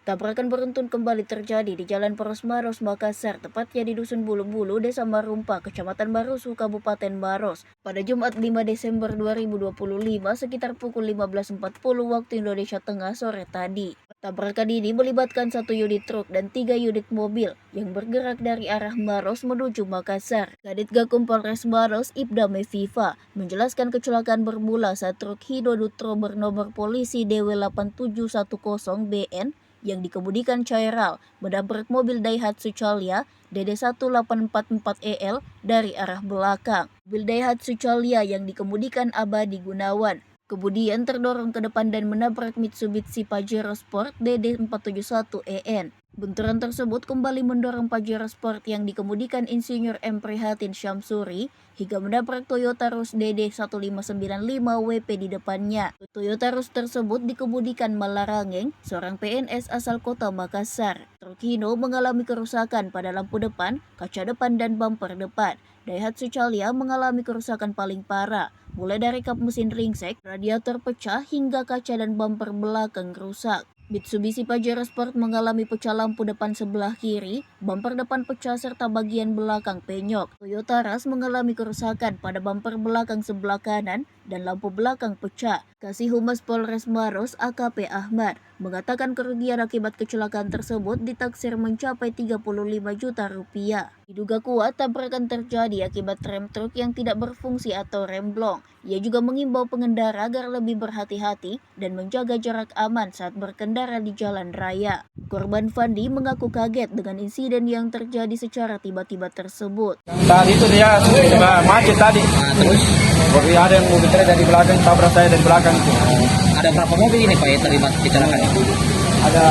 Tabrakan beruntun kembali terjadi di Jalan Poros Maros, Makassar, tepatnya di Dusun Bulu-Bulu, Desa Marumpa, Kecamatan Barusu, Kabupaten Maros, pada Jumat 5 Desember 2025 sekitar pukul 15.40 waktu Indonesia Tengah sore tadi. Tabrakan ini melibatkan 1 unit truk dan 3 unit mobil yang bergerak dari arah Maros menuju Makassar. Kadit Gakum Polres Maros, Ibda Meviva, menjelaskan kecelakaan bermula saat truk Hino Dutro bernomor polisi DW8710BN yang dikemudikan Cairal menabrak mobil Daihatsu Calia DD1844EL dari arah belakang. Mobil Daihatsu Calia yang dikemudikan Abadi Gunawan kemudian terdorong ke depan dan menabrak Mitsubishi Pajero Sport DD471EN. Benturan tersebut kembali mendorong Pajero Sport yang dikemudikan Insinyur M. Prihatin Syamsuri hingga menabrak Toyota Rush DD1595WP di depannya. Toyota Rush tersebut dikemudikan Malarangeng, seorang PNS asal kota Makassar. Truk Hino mengalami kerusakan pada lampu depan, kaca depan, dan bumper depan. Daihatsu Calia mengalami kerusakan paling parah, mulai dari kap mesin ringsek, radiator pecah, hingga kaca dan bumper belakang rusak. Mitsubishi Pajero Sport mengalami pecah lampu depan sebelah kiri, bumper depan pecah serta bagian belakang penyok. Toyota Rush mengalami kerusakan pada bumper belakang sebelah kanan dan lampu belakang pecah. Kasih Humas Polres Maros AKP Ahmad mengatakan kerugian akibat kecelakaan tersebut ditaksir mencapai 35 juta rupiah. Diduga kuat tabrakan terjadi akibat rem truk yang tidak berfungsi atau remblong. Ia juga mengimbau pengendara agar lebih berhati-hati dan menjaga jarak aman saat berkendara di jalan raya. Korban Fandi mengaku kaget dengan insiden yang terjadi secara tiba-tiba tersebut. Tadi itu dia sudah macet tadi. Terus Ada yang mobil truk dari belakang tabrak saya dari belakang itu. ada berapa mobil ini Pak yang terlibat kecelakaan itu? Ada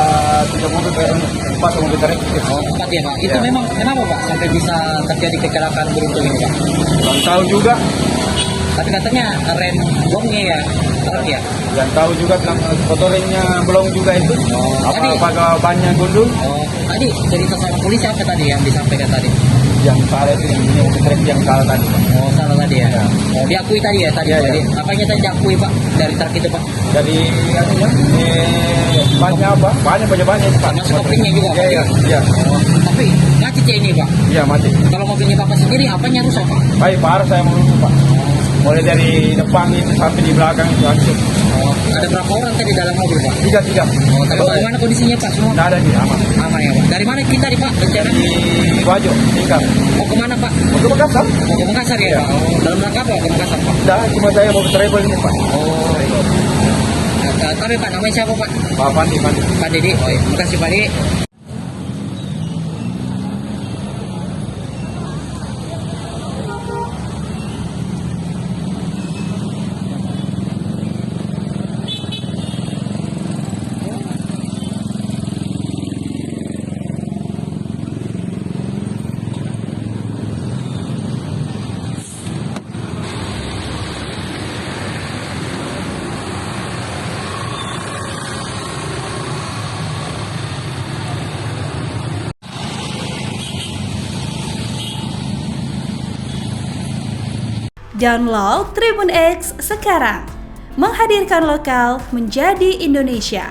3 mobil, 4 mobil truk. Oh, 4 ya Pak. Itu Ya. memang kenapa Pak sampai bisa terjadi kecelakaan beruntun ini Pak? Yang tahu juga, Tapi katanya rem blongnya ya truk ya. yang tahu juga bilang kotorannya belum juga itu. Apakah banyak gundul? Oh, tadi cerita sama polisi apa tadi yang disampaikan tadi? Yang salah itu yang punya mobil truk yang salah tadi. Oh, salah tadi ya. Ya. Oh, diakui tadi ya tadi. Ya, Pak. ya. Apanya tadi diakui Pak dari truk itu Pak? Dari banyak apa? Banyak itu Pak. Termasuk koplingnya juga Pak? Iya. Oh, tapi macet ya ini Pak. Iya macet. Kalau mobilnya Bapak sendiri apanya rusak Pak? Baik parah saya mau Pak. Mulai dari depan itu sampai di belakang itu hancur. Oh, ada berapa orang tadi dalam mobil Pak? 3. Oh, tapi bagaimana kondisinya Pak semua? Tidak ada di aman. Aman ya Pak. Dari mana kita nih Pak? Rencana Di Wajo, tinggal. mau kemana Pak? Mau ke Makassar? Mau ke Makassar ya Ya. Pak? Oh, dalam rangka apa ke Makassar Pak? Dah, cuma saya mau ke travel ini Pak. Oh, tapi Pak namanya siapa Pak? Pak Pandi. Pak Didi. Oh, iya. Makasih Pak Didi. Download Tribun X sekarang, menghadirkan lokal menjadi Indonesia.